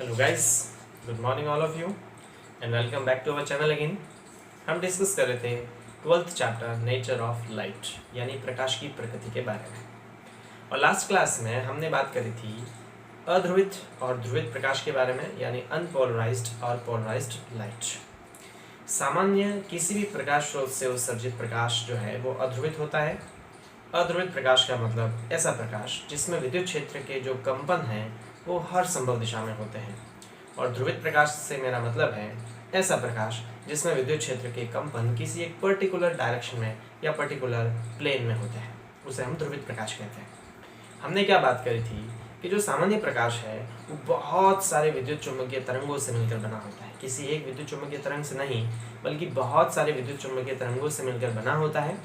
Hello guys, good morning all of you and welcome back to our channel again. हम discuss कर रहे थे 12th chapter nature of light यानी प्रकाश की प्रकृति के बारे में। और लास्ट क्लास में हमने बात करी थी अध्रुवित और ध्रुवित प्रकाश के बारे में यानी अनपोलराइज्ड और पोलराइज्ड लाइट। सामान्य किसी भी प्रकाश स्रोत से उत्सर्जित प्रकाश जो है वो अध्रुवित होता है। अध्रुवित प्रकाश का मतलब ऐसा प्रकाश जिसमें विद्युत क्षेत्र के जो कंपन हैं वो हर संभव दिशा में होते हैं। और ध्रुवित प्रकाश से मेरा मतलब है ऐसा प्रकाश जिसमें विद्युत क्षेत्र के कंपन किसी एक पर्टिकुलर डायरेक्शन में या पर्टिकुलर प्लेन में होते हैं, उसे हम ध्रुवित प्रकाश कहते हैं। हमने क्या बात करी थी कि जो सामान्य प्रकाश है वो बहुत सारे विद्युत चुम्बकीय तरंगों से मिलकर बना होता है। किसी एक विद्युत चुम्बकीय तरंग से नहीं बल्कि बहुत सारे विद्युत चुम्बकीय तरंगों से मिलकर बना होता है।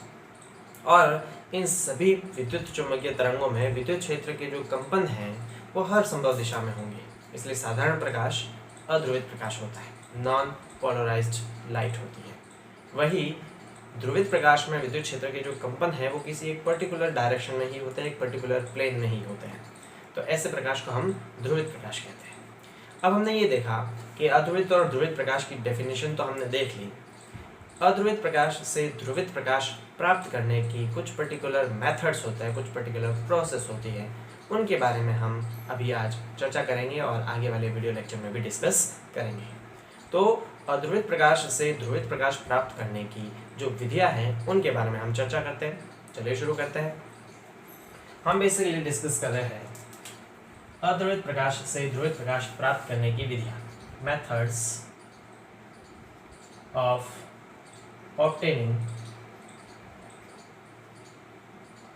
और इन सभी विद्युत चुम्बकीय तरंगों में विद्युत क्षेत्र के जो कंपन हैं वो हर संभव दिशा में होंगे, इसलिए साधारण प्रकाश अध्रुवित प्रकाश होता है, नॉन पोलराइज्ड लाइट होती है। वही ध्रुवित प्रकाश में विद्युत क्षेत्र के जो कंपन है वो किसी एक पर्टिकुलर डायरेक्शन में ही होते हैं, एक पर्टिकुलर प्लेन में ही होते हैं। तो ऐसे प्रकाश को हम ध्रुवित प्रकाश कहते हैं। अब हमने ये देखा कि अध्रुवित और ध्रुवित प्रकाश की डेफिनेशन तो हमने देख ली। अध्रुवित प्रकाश से ध्रुवित प्रकाश प्राप्त करने की कुछ पर्टिकुलर मेथड्स होते हैं, कुछ पर्टिकुलर प्रोसेस होती है, उनके बारे में हम अभी आज चर्चा करेंगे और आगे वाले वीडियो लेक्चर में भी डिस्कस करेंगे। तो अध्रुवित प्रकाश से ध्रुवित प्रकाश प्राप्त करने की जो विधियां हैं उनके बारे में हम चर्चा करते हैं। चलिए शुरू करते हैं। हम बेसिकली डिस्कस कर रहे हैं अध्रुवित प्रकाश से ध्रुवित प्रकाश प्राप्त करने की विधियां, methods of obtaining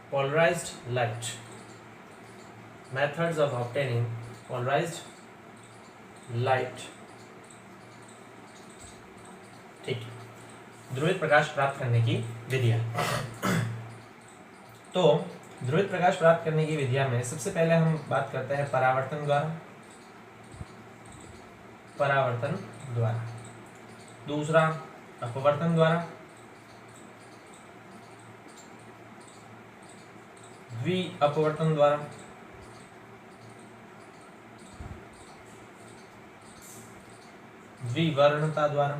polarized light, methods of obtaining polarized light। ठीक है, ध्रुवित प्रकाश प्राप्त करने की विधियां। तो ध्रुवित प्रकाश प्राप्त करने की विधियां में सबसे पहले हम बात करते हैं परावर्तन द्वारा, दूसरा अपवर्तन द्वारा, द्विअपवर्तन द्वारा, द्विवर्णता द्वारा,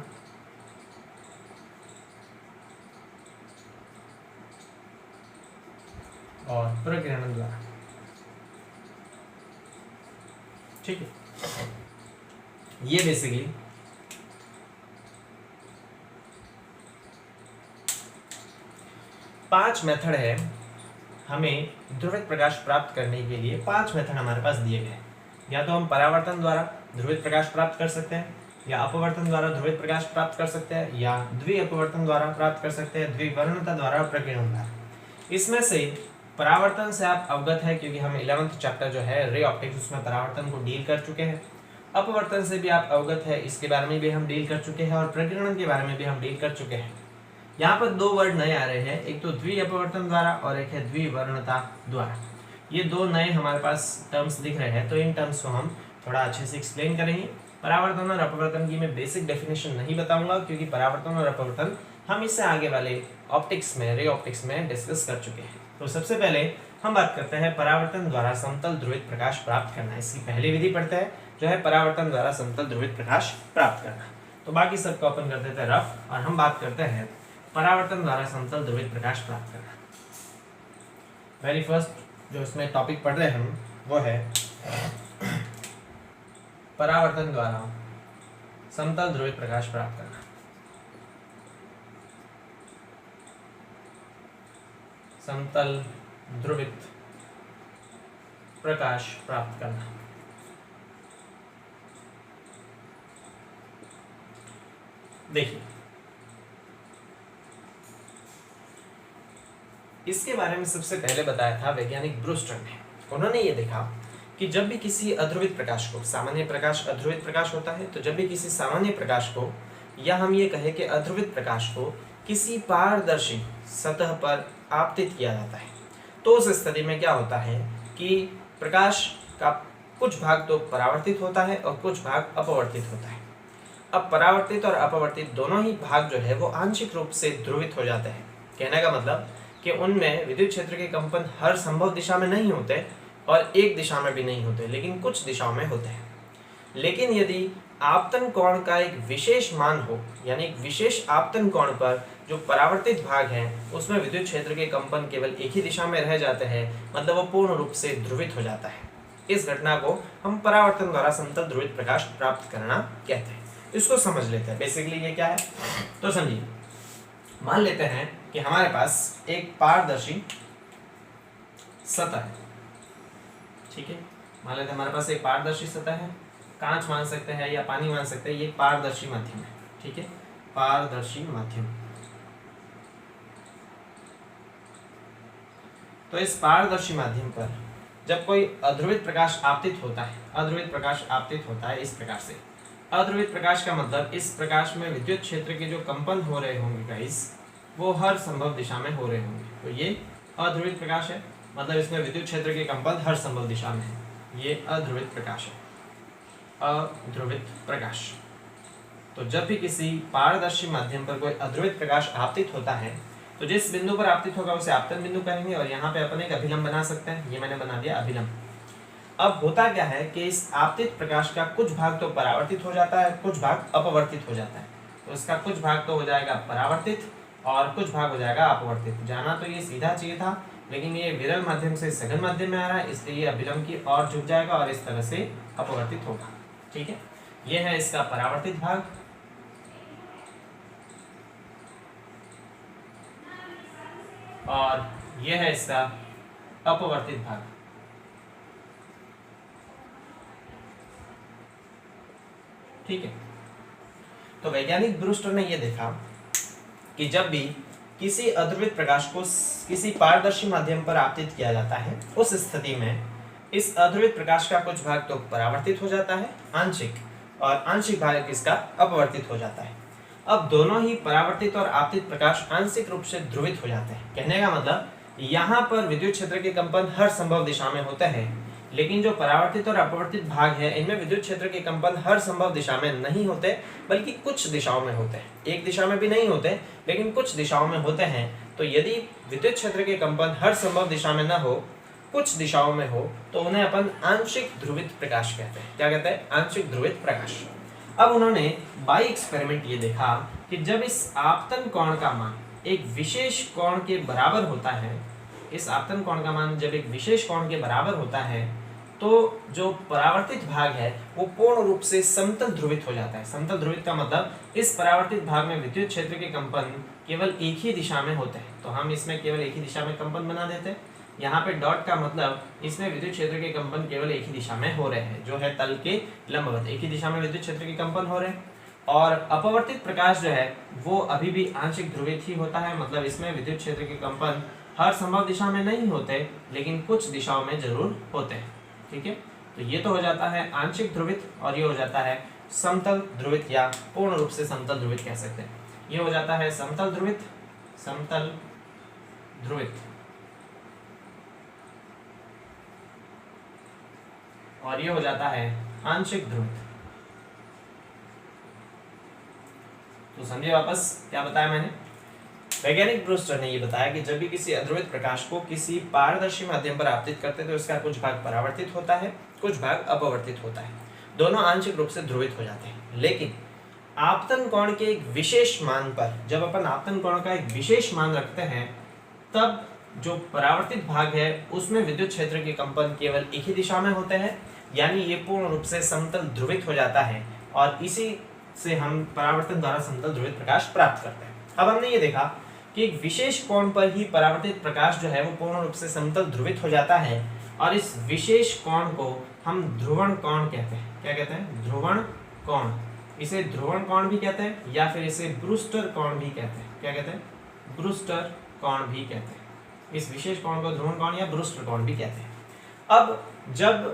और प्रकीर्णन द्वारा। ठीक है, ये बेसिकली पांच मेथड है। हमें ध्रुवित प्रकाश प्राप्त करने के लिए पांच मेथड हमारे पास दिए गए। या तो हम परावर्तन द्वारा ध्रुवित प्रकाश प्राप्त कर सकते हैं, या अपवर्तन द्वारा ध्रुवित प्रकाश प्राप्त कर सकते हैं, या द्विअपवर्तन द्वारा प्राप्त कर सकते हैं, द्विवर्णता द्वारा, प्रकीर्णन द्वारा। इसमें से परावर्तन से आप अवगत है क्योंकि हम 11th चैप्टर जो है रे ऑप्टिक्स उसमें परावर्तन को डील कर चुके हैं। अपवर्तन से भी आप अवगत है, इसके बारे में भी हम डील कर चुके हैं, और प्रकीर्णन के बारे में भी हम डील कर चुके हैं। यहाँ पर दो वर्ड नए आ रहे हैं, एक तो द्विअपवर्तन द्वारा और एक है द्विवर्णता द्वारा। ये दो नए हमारे पास टर्म्स दिख रहे हैं, तो इन टर्म्स को हम थोड़ा अच्छे से एक्सप्लेन करेंगे। परावर्तन और अपवर्तन की मैं बेसिक डेफिनेशन नहीं बताऊंगा क्योंकि परावर्तन और अपवर्तन हम इससे आगे वाले ऑप्टिक्स में, रे ऑप्टिक्स में डिस्कस कर चुके हैं। तो सबसे पहले हम बात करते हैं परावर्तन द्वारा समतल ध्रुवित प्रकाश प्राप्त करना। इसकी पहली विधि पढ़ते हैं जो है परावर्तन द्वारा समतल ध्रुवित प्रकाश प्राप्त करना। तो बाकी सबको अपन कर देते हैं रफ, और हम बात करते हैं परावर्तन द्वारा समतल ध्रुवित प्रकाश प्राप्त करना। वेरी फर्स्ट जो इसमें टॉपिक पढ़ रहे हैं हम वो है परावर्तन द्वारा समतल ध्रुवित प्रकाश प्राप्त करना। समतल ध्रुवित प्रकाश प्राप्त करना। देखिए, इसके बारे में सबसे पहले बताया था वैज्ञानिक ब्रूस्टर ने। उन्होंने ये देखा कि जब भी किसी अध्रुवित प्रकाश को, सामान्य प्रकाश अध्रुवित प्रकाश होता है, तो जब भी किसी सामान्य प्रकाश को या हम ये कहें कि अध्रुवित प्रकाश को किसी पारदर्शी सतह पर आपतित किया जाता है, तो उस स्थिति में क्या होता है कि प्रकाश का कुछ भाग तो परावर्तित होता है और कुछ भाग अपवर्तित होता है। अब परावर्तित और अपवर्तित दोनों ही भाग जो है वो आंशिक रूप से ध्रुवित हो जाते हैं। कहने का मतलब कि उनमें विद्युत क्षेत्र के कंपन हर संभव दिशा में नहीं होते और एक दिशा में भी नहीं होते, लेकिन कुछ दिशाओं में होते हैं। लेकिन यदि आपतन कोण का एक विशेष मान हो, यानी एक विशेष आपतन कोण पर जो परावर्तित भाग है उसमें विद्युत क्षेत्र के कंपन केवल एक ही दिशा में रह जाते हैं, मतलब वो पूर्ण रूप से ध्रुवित हो जाता है, इस घटना को हम परावर्तन द्वारा समतल ध्रुवित प्रकाश प्राप्त करना कहते हैं। इसको समझ लेते हैं। बेसिकली ये क्या है, तो समझिए, मान लेते हैं कि हमारे पास एक पारदर्शी सतह है, ठीक है। मान लेते हैं हमारे पास एक पारदर्शी सतह है, कांच मान सकते हैं या पानी मान सकते हैं, ये पारदर्शी माध्यम है, ठीक है, पारदर्शी माध्यम। तो इस पारदर्शी माध्यम पर जब कोई अध्रुवित प्रकाश आपतित होता है, अध्रुवित प्रकाश आपतित होता है इस प्रकार से, अध्रुवित प्रकाश का मतलब इस प्रकाश में विद्युत क्षेत्र के जो कंपन हो रहे होंगे गाइस, वो हर संभव दिशा में हो रहे होंगे। तो ये अध्रुवित प्रकाश है, मतलब इसमें विद्युत क्षेत्र के कंपन हर संभव दिशा में है, ये अध्रुवित प्रकाश है, अध्रुवित प्रकाश। तो जब भी किसी पारदर्शी माध्यम पर कोई अध्रुवित प्रकाश आपतित होता है तो जिस बिंदु पर आपतित होगा उसे आपतन बिंदु कहेंगे, और यहाँ पे अपन एक अभिलंब बना सकते हैं, ये मैंने बना दिया अभिलंब। अब होता क्या है कि इस आपतित प्रकाश का कुछ भाग तो परावर्तित हो जाता है, कुछ भाग अपवर्तित हो जाता है। तो इसका कुछ भाग तो हो जाएगा परावर्तित और कुछ भाग हो जाएगा अपवर्तित। जाना तो ये सीधा चाहिए था, लेकिन ये विरल माध्यम से सघन माध्यम में आ रहा है, इसलिए ये अभिलंब की ओर झुक जाएगा और इस तरह से अपवर्तित होगा, ठीक है। ये है इसका परावर्तित भाग, और यह है इसका अपवर्तित भाग, ठीक है। तो वैज्ञानिक ब्रूस्टर ने यह देखा कि जब भी किसी अध्रुवित प्रकाश को किसी पारदर्शी माध्यम पर आपतित किया जाता है, उस स्थिति में इस अध्रुवित प्रकाश का कुछ भाग तो परावर्तित हो जाता है आंशिक, और आंशिक भाग इसका अपवर्तित हो जाता है। अब दोनों ही परावर्तित और आपतित प्रकाश आंशिक रूप से ध्रुवित हो जाते हैं। कहने का मतलब यहाँ पर विद्युत क्षेत्र के कंपन हर संभव दिशा में होते हैं, लेकिन जो परावर्तित और अपवर्तित भाग है इनमें विद्युत क्षेत्र के कंपन हर संभव दिशा में नहीं होते, बल्कि कुछ दिशाओं में होते हैं। एक दिशा में भी नहीं होते, लेकिन कुछ दिशाओं में होते हैं। तो यदि विद्युत क्षेत्र के कंपन हर संभव दिशा में न हो, कुछ दिशाओं में हो, तो उन्हें अपन आंशिक ध्रुवित प्रकाश कहते हैं। क्या कहते हैं? आंशिक ध्रुवित प्रकाश। अब उन्होंने बाई एक्सपेरिमेंट ये देखा कि जब इस आपतन कोण का मान एक विशेष कोण के बराबर होता है, इस आपतन कोण का मान जब एक विशेष कोण के बराबर होता है, तो जो परावर्तित भाग है वो पूर्ण रूप से समतल ध्रुवित हो जाता है। समतल ध्रुवित का मतलब इस परावर्तित भाग में विद्युत क्षेत्र के कंपन केवल एक ही दिशा में होते हैं। तो हम इसमें केवल एक ही दिशा में कंपन बना देते हैं। यहाँ पे डॉट का मतलब इसमें विद्युत क्षेत्र के कंपन केवल एक ही दिशा में हो रहे हैं, जो है तल के लंबवत एक ही दिशा में विद्युत क्षेत्र के कंपन हो रहे हैं। और अपवर्तित प्रकाश जो है वो अभी भी आंशिक ध्रुवित ही होता है, मतलब इसमें विद्युत क्षेत्र के कंपन हर संभव दिशा में नहीं होते, लेकिन कुछ दिशाओं में जरूर होते हैं। ठीक है, तो ये तो हो जाता है आंशिक ध्रुवित, और ये हो जाता है समतल ध्रुवित, या पूर्ण रूप से समतल ध्रुवित कह सकते हैं। ये हो जाता है समतल ध्रुवित, समतल ध्रुवित, और ये हो जाता है आंशिक ध्रुवित। तो समझिए वापस क्या बताया मैंने। वैज्ञानिक ब्रूस्टर ने ये बताया कि जब भी किसी अध्रुवित प्रकाश को किसी पारदर्शी माध्यम पर आपतित करते हैं तो इसका कुछ भाग परावर्तित होता है, कुछ भाग अपवर्तित होता है, दोनों आंशिक रूप से ध्रुवित हो जाते हैं। लेकिन आपतन कोण के एक विशेष मान पर, जब अपन आपतन कोण का एक विशेष मान रखते हैं, तब जो परावर्तित भाग है उसमें विद्युत क्षेत्र के कंपन केवल एक ही दिशा में होते हैं, यानी ये पूर्ण रूप से समतल ध्रुवित हो जाता है, और इसी से हम परावर्तन द्वारा समतल ध्रुवित प्रकाश प्राप्त करते हैं। अब हमने ये देखा कि एक विशेष कोण पर ही परावर्तित प्रकाश जो है वो पूर्ण रूप से समतल ध्रुवित हो जाता है, और इस विशेष कोण को हम ध्रुवण कोण कहते हैं। क्या कहते हैं? ध्रुवण कोण। इसे ध्रुवण कोण भी कहते हैं, या फिर इसे ब्रूस्टर कोण भी कहते हैं। क्या कहते हैं? ब्रूस्टर कोण भी कहते हैं। इस विशेष कोण को ध्रुवण कोण या ब्रूस्टर कोण भी कहते हैं। अब जब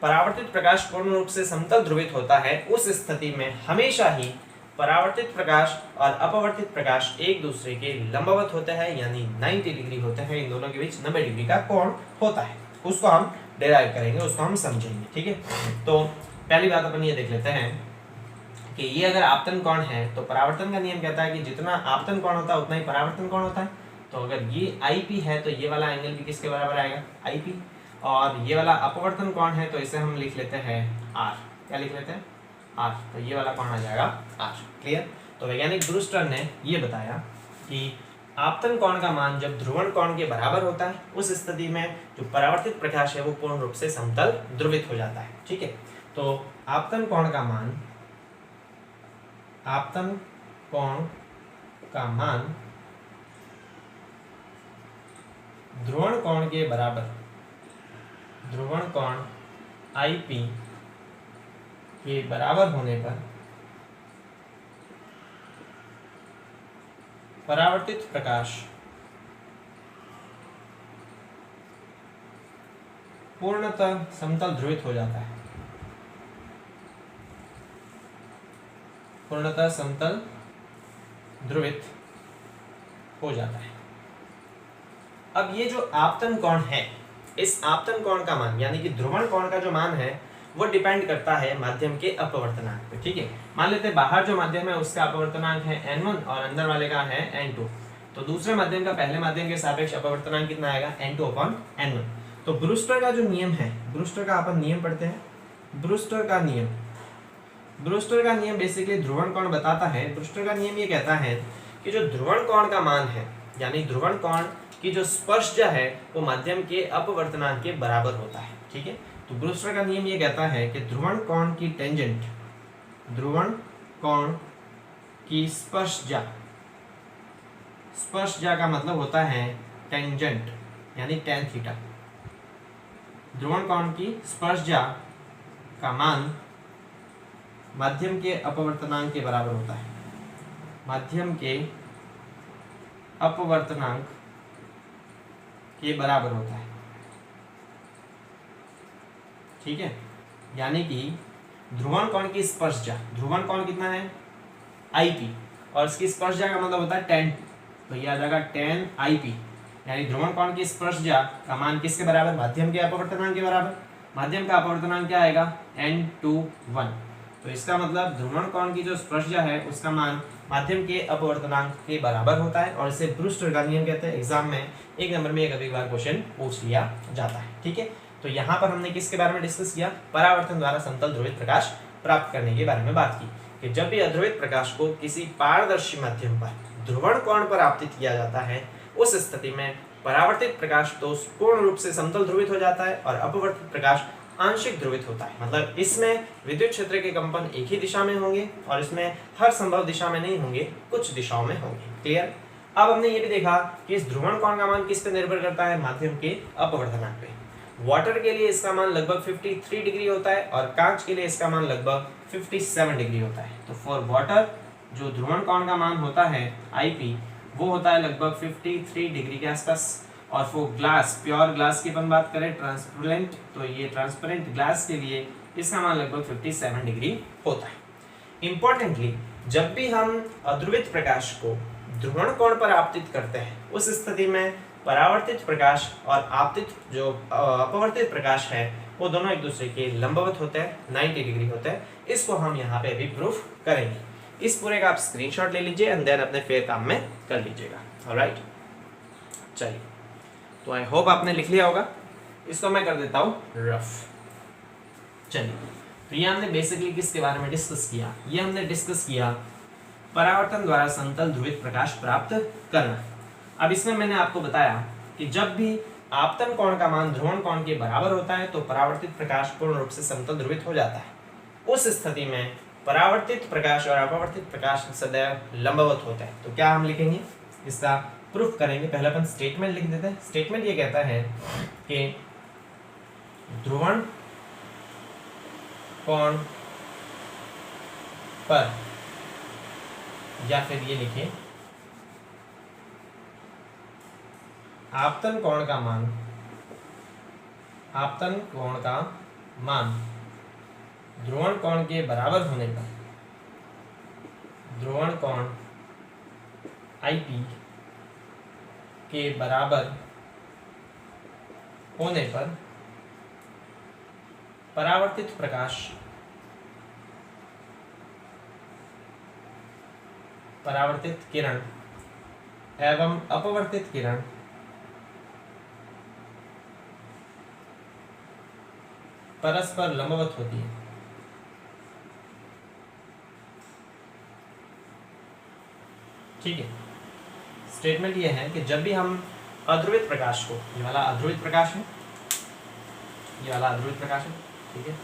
परावर्तित प्रकाश पूर्ण रूप से समतल ध्रुवित होता है, उस स्थिति में हमेशा ही परावर्तित प्रकाश और अपवर्तित प्रकाश एक दूसरे के लंबवत होते हैं, यानी 90 डिग्री होते हैं। इन दोनों के बीच 90 डिग्री का कोण होता है। उसको हम डिराइव करेंगे, उसको हम समझेंगे। ठीक है, तो पहली बात अपन ये देख लेते हैं कि ये अगर आपतन कोण है तो परावर्तन का नियम कहता है कि जितना आपतन कोण होता है उतना ही परावर्तन कोण होता है। तो अगर ये IP है तो ये वाला एंगल भी किसके बराबर आएगा? IP। और ये वाला अपवर्तन कोण है तो इसे हम लिख लेते हैं R। क्या लिख लेते हैं, आर, तो ये वाला कौन आ जाएगा, आर। क्लियर। तो वैज्ञानिक ब्रूस्टर ने ये बताया कि आपतन कोण का मान जब ध्रुवण कोण के बराबर होता है उस स्थिति में जो परावर्तित प्रकाश है वो पूर्ण रूप से समतल ध्रुवित हो जाता है। ठीक है, तो आपतन कोण का मान, आपतन कोण का मान ध्रुवण कोण के बराबर, ध्रुवण कोण आईपी के बराबर होने पर परावर्तित प्रकाश पूर्णतः समतल ध्रुवित हो जाता है, पूर्णतः समतल ध्रुवित हो जाता है। अब ये जो आपतन कोण है, इस आपतन कोण का मान यानी कि ध्रुवण कोण का जो मान है वो डिपेंड करता है माध्यम के अपवर्तनांक पे। ठीक है, मान लेते हैं बाहर जो माध्यम है उसका अपवर्तनांक है n1 और अंदर वाले का है n2, तो दूसरे माध्यम का पहले माध्यम के सापेक्ष अपवर्तनांक कितना आएगा, n2/n1। तो ब्रूस्टर का जो नियम है, ब्रूस्टर का अपन नियम पढ़ते हैं। ब्रूस्टर का नियम, ब्रूस्टर का नियम बेसिकली ध्रुवण कोण बताता है। ब्रूस्टर का नियम ये कहता है कि जो ध्रुवण कोण का मान है यानी ध्रुवण कोण की जो स्पर्शजा है वो माध्यम के अपवर्तनांक के बराबर होता है। ठीक है, तो ब्रूस्टर का नियम ये कहता है कि ध्रुवण कोण की टेंजेंट, ध्रुवण कोण की स्पर्शजा, स्पर्शजा का मतलब होता है टेंजेंट यानी tan थीटा। ध्रुवण कोण की स्पर्शजा का मान माध्यम के अपवर्तनांक के बराबर होता है, माध्यम के अपवर्तनांक के बराबर होता है। ठीक है, यानी कि ध्रुवण कोण की स्पर्शजा, ध्रुवण कोण कितना है IP और इसकी स्पर्शजा का मतलब होता है tan, तो ये आ जाएगा tan IP, यानी ध्रुवण कोण की स्पर्शजा का मान किसके बराबर, माध्यम के अपवर्तनांक के बराबर। माध्यम का अपवर्तनांक क्या आएगा, n2/1, तो इसका मतलब ध्रुवण कोण की जो स्पर्शजा है उसका मान माध्यम के अपवर्तनांक के बराबर होता है और इसे ब्रूस्टर का नियम कहते हैं। एग्जाम में एक नंबर में कभी बार क्वेश्चन पूछ लिया जाता है। ठीक है, तो यहाँ पर हमने किसके बारे में डिस्कस किया, परावर्तन द्वारा समतल ध्रुवित प्रकाश प्राप्त करने के बारे में बात की कि जब भी अध्रुवित प्रकाश को किसी पारदर्शी माध्यम पर ध्रुवण कोण पर आपतित किया जाता है उस स्थिति में परावर्तित प्रकाश तो पूर्ण रूप से समतल ध्रुवित हो जाता है और अपवर्तित प्रकाश आंशिक ध्रुवित होता है। मतलब इसमें विद्युत क्षेत्र के कंपन एक ही दिशा में होंगे और इसमें हर संभव दिशा में नहीं होंगे, कुछ दिशाओं में होंगे। क्लियर। अब हमने ये भी देखा कि इस ध्रुवण कोण का मान किस पे निर्भर करता है, माध्यम के अपवर्तनांक पे। वाटर के लिए इसका मान लगभग 53 डिग्री होता है और कांच के लिए इसका मान लगभग 57 डिग्री होता है। तो फॉर वाटर जो ध्रुवण कोण का मान होता है IP वो होता है लगभग 53 डिग्री के आसपास, और फॉर ग्लास, प्योर ग्लास की अपन बात करें ट्रांसपेरेंट, तो ये ट्रांसपेरेंट ग्लास के लिए इसका मान लगभग 57 डिग्री होता है। इंपॉर्टेंटली जब भी हम अध्रुवित प्रकाश को ध्रुवण कोण पर आपतित करते हैं उस स्थिति में परावर्तित प्रकाश और आपतित जो अपवर्तित प्रकाश है वो दोनों एक दूसरे के लंबवत होते हैं, 90 डिग्री होते हैं। इसको हम यहाँ पे अभी प्रूफ करेंगे। इस पूरे का आप स्क्रीनशॉट ले लीजिए एंड देन अपने फिर काम में कर लीजिएगा। ऑलराइट, चलिए, तो आई होप आपने लिख लिया होगा। इसको मैं कर देता हूँ रफ। चलिए, तो ये हमने बेसिकली किसके बारे में डिस्कस किया, ये हमने डिस्कस किया परावर्तन द्वारा समतल ध्रुवित प्रकाश प्राप्त करना। अब इसमें मैंने आपको बताया कि जब भी आपतन कोण का मान ध्रुवण कोण के बराबर होता है तो परावर्तित प्रकाश पूर्ण रूप से समतल ध्रुवित हो जाता है। उस स्थिति में परावर्तित प्रकाश और अपवर्तित प्रकाश सदैव लंबवत होते हैं। तो क्या हम लिखेंगे, इसका प्रूफ करेंगे। पहले अपन स्टेटमेंट लिख देते हैं। स्टेटमेंट ये कहता है कि ध्रुवण कोण पर, या फिर ये लिखें आपतन कोण का मान, आपतन कोण का मान ध्रुवण कोण के बराबर होने पर, ध्रुवण कोण IP के बराबर होने पर परावर्तित प्रकाश, परावर्तित किरण एवं अपवर्तित किरण परस्पर लंबवत होती है, ठीक है। स्टेटमेंट ये है कि जब भी हम अध्रुवित प्रकाश को, ये वाला अध्रुवित प्रकाश है, ये वाला अध्रुवित प्रकाश है, ठीक है,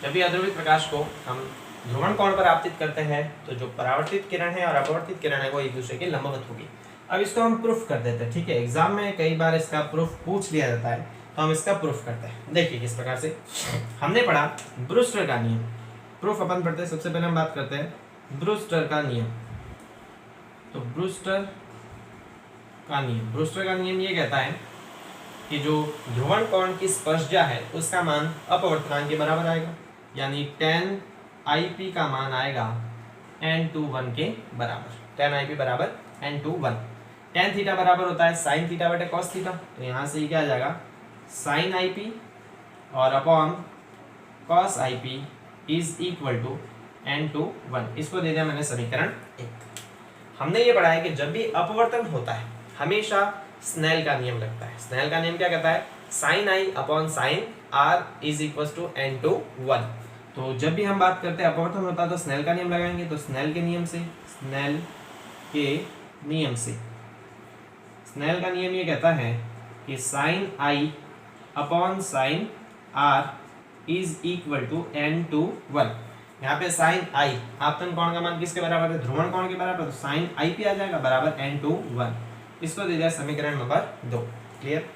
जब भी अध्रुवित प्रकाश को हम ध्रुवण कोण पर आपतित करते हैं तो जो परावर्तित किरण है और अपवर्तित किरण है वो एक दूसरे के लंबवत होगी। अब इसको हम प्रूफ कर देते हैं, ठीक है। एग्जाम में कई बार इसका प्रूफ पूछ लिया जाता है, तो हम इसका प्रूफ करते हैं। देखिए किस प्रकार से हमने पढ़ा ब्रूस्टर का नियम। प्रूफ अपन पढ़ते हैं, सबसे पहले हम बात करते हैं ब्रूस्टर का नियम। तो ब्रूस्टर का नियम, ब्रूस्टर का नियम ये कहता है कि जो ध्रुवण कोण की स्पर्शजा है उसका मान अपवर्तनांक के बराबर आएगा, यानी tan IP का मान आएगा n/1 के बराबर। tan IP बराबर n/1। tan थीटा बराबर होता है sin थीटा बटे cos थीटा, तो यहाँ से ये क्या आ जाएगा sin IP और upon cos IP is equal to n/1। इसको दे दिया मैंने समीकरण 1। हमने ये पढ़ा है कि जब भी अपवर्तन होता है हमेशा स्नेल का नियम लगता है। स्नेल का नियम क्या कहता है, sin I upon sin R is equal to n/1। तो जब भी हम बात करते हैं अपवर्तन होता है तो स्नेल का नियम लगाएंगे। तो स्नेल के नियम से, स्नेल के नियम से, स्नेल का नियम ये कहता है कि sin I upon sin R is equal to n/1। यहाँ पे sin I आपतन कोण का मान किसके बराबर है, ध्रुवण कोण के बराबर, तो sin IP आ जाएगा बराबर n/1। इसको दे दिया समीकरण नंबर 2। क्लियर।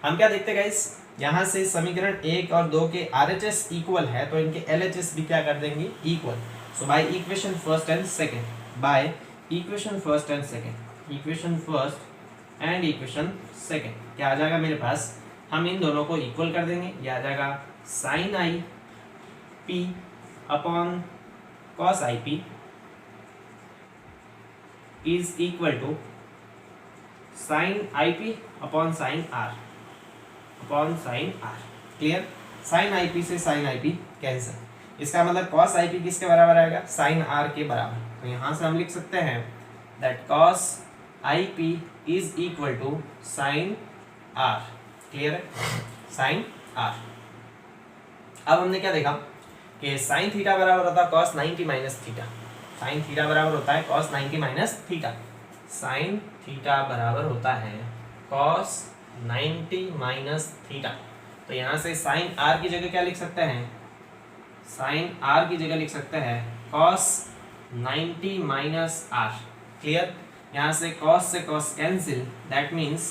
हम क्या देखते हैं गाइस, यहाँ से समीकरण 1 और 2 के RHS इक्वल है तो इनके LHS भी क्या कर देंगे, equal. So by equation first and second, by equation first and second, equation first and equation second क्या आ जाएगा मेरे पास, हम इन दोनों को इक्वल कर देंगे। ये आ जाएगा sin IP upon cos IP is equal to sin IP upon sin R upon sin R। Clear. sin IP से sin IP कैंसिल, इसका मतलब cos IP किसके बराबर आएगा, sin R के बराबर। तो यहाँ से हम लिख सकते हैं that cos IP is equal to sin R। Clear है, sin R। अब हमने क्या देखा कि sin थीटा बराबर होता है cos 90 minus theta, sin theta बराबर होता है cos 90 minus theta, sin theta बराबर होता है cos 90 माइनस थीटा। तो यहाँ से sin R की जगह क्या लिख सकते हैं, sin R की जगह लिख सकते हैं cos 90 माइनस R। क्लियर। यहाँ से cos से cos cancel, that means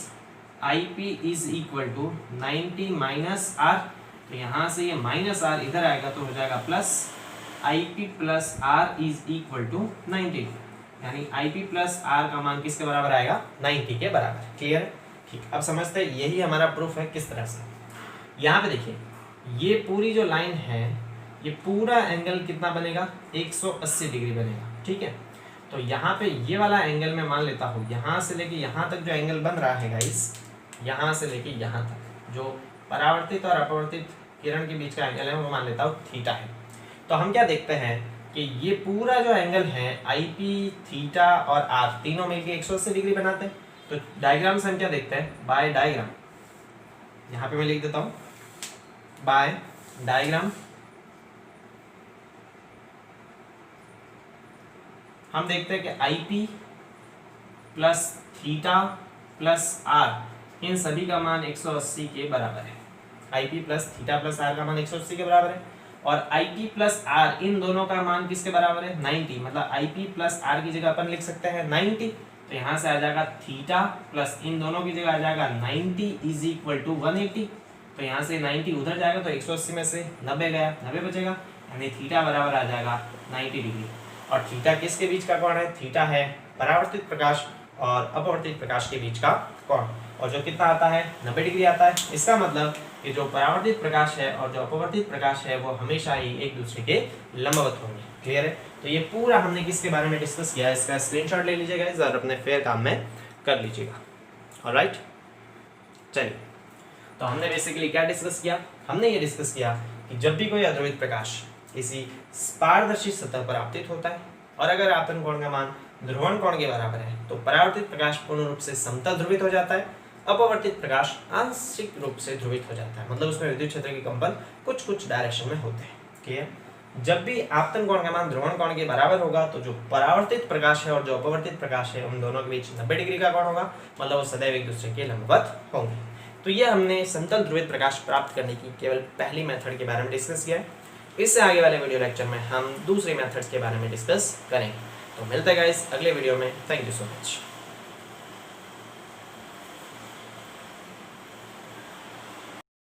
IP is equal to 90 minus R। तो यहाँ से ये माइनस R इधर आएगा तो हो जाएगा plus IP plus R is equal to 90, यानी IP प्लस R का मान किसके बराबर आएगा, 90 के बराबर। क्लियर है। ठीक, अब समझते हैं यही हमारा प्रूफ है किस तरह से। यहाँ पे देखिए ये पूरी जो लाइन है ये पूरा एंगल कितना बनेगा, 180 डिग्री बनेगा। ठीक है। तो यहाँ पे ये वाला एंगल मैं मान लेता हूँ, यहाँ से लेके यहाँ तक जो एंगल बन रहा है गाइस, यहाँ से लेके यहाँ तक जो परावर्तित और अपवर्तित किरण के बीच का एंगल है वो मान लेता हूँ थीटा है। तो हम क्या देखते हैं कि ये पूरा जो एंगल है IP, थीटा और R तीनों मिलके 180 डिग्री बनाते हैं। तो डायग्राम से हम क्या देखते हैं, बाय डायग्राम, यहाँ पे मैं लिख देता हूँ बाय डायग्राम हम देखते हैं कि IP plus theta plus R इन सभी का मान 180 के बराबर है। IP plus theta plus R का मान 180 के बराबर है और IP प्लस R इन दोनों का मान किसके बराबर है, 90। मतलब IP प्लस R की जगह अपन लिख सकते हैं 90। तो यहाँ से आ जाएगा थीटा प्लस इन दोनों की जगह आ जाएगा 90 इज इक्वल टू 180। तो यहाँ से 90 उधर जाएगा तो 180 में से 90 गया, 90 बचेगा, यानी थीटा बराबर आ जाएगा 90 डिग्री। और थीटा किसके बीच का कोण है, थीटा है परावर्तित प्रकाश और अपवर्तित प्रकाश के बीच का कोण, और जो कितना आता है, 90 डिग्री आता है। इसका मतलब कि जो परावर्तित प्रकाश है और जो अपवर्तित प्रकाश है वो हमेशा ही एक दूसरे के लंबवत होंगे। क्लियर है। तो ये पूरा हमने किसके बारे में डिस्कस किया है, इसका स्क्रीनशॉट ले लीजिएगा और अपने फेयर काम में कर लीजिएगा। ऑलराइट, चलिए तो हमने बेसिकली क्या डिस्कस किया, हमने ये डिस्कस किया कि जब भी कोई अध्रुवित प्रकाश किसी पारदर्शी सतह पर आपतित होता है और अगर आपतन कोण का मान ध्रुवण कोण के बराबर है तो परावर्तित प्रकाश पूर्ण रूप से समतल ध्रुवित हो जाता है, अपवर्तित प्रकाश आंशिक रूप से ध्रुवित हो जाता है। मतलब उसमें विद्युत क्षेत्र के कंपन कुछ कुछ डायरेक्शन में होते हैं। क्लियर। जब भी आपतन कोण का मान ध्रुवण कोण के बराबर होगा तो जो परावर्तित प्रकाश है और जो अपवर्तित प्रकाश है उन दोनों के बीच 90 डिग्री का कोण होगा, मतलब वो सदैव एक दूसरे के लंबवत होंगे। तो ये हमने समतल ध्रुवित प्रकाश प्राप्त करने की केवल पहली मेथड के बारे में डिस्कस किया है। इससे आगे वाले वीडियो लेक्चर में हम दूसरी मेथड्स के बारे में डिस्कस करेंगे। तो मिलते हैं गाइस अगले वीडियो में। Thank you so much.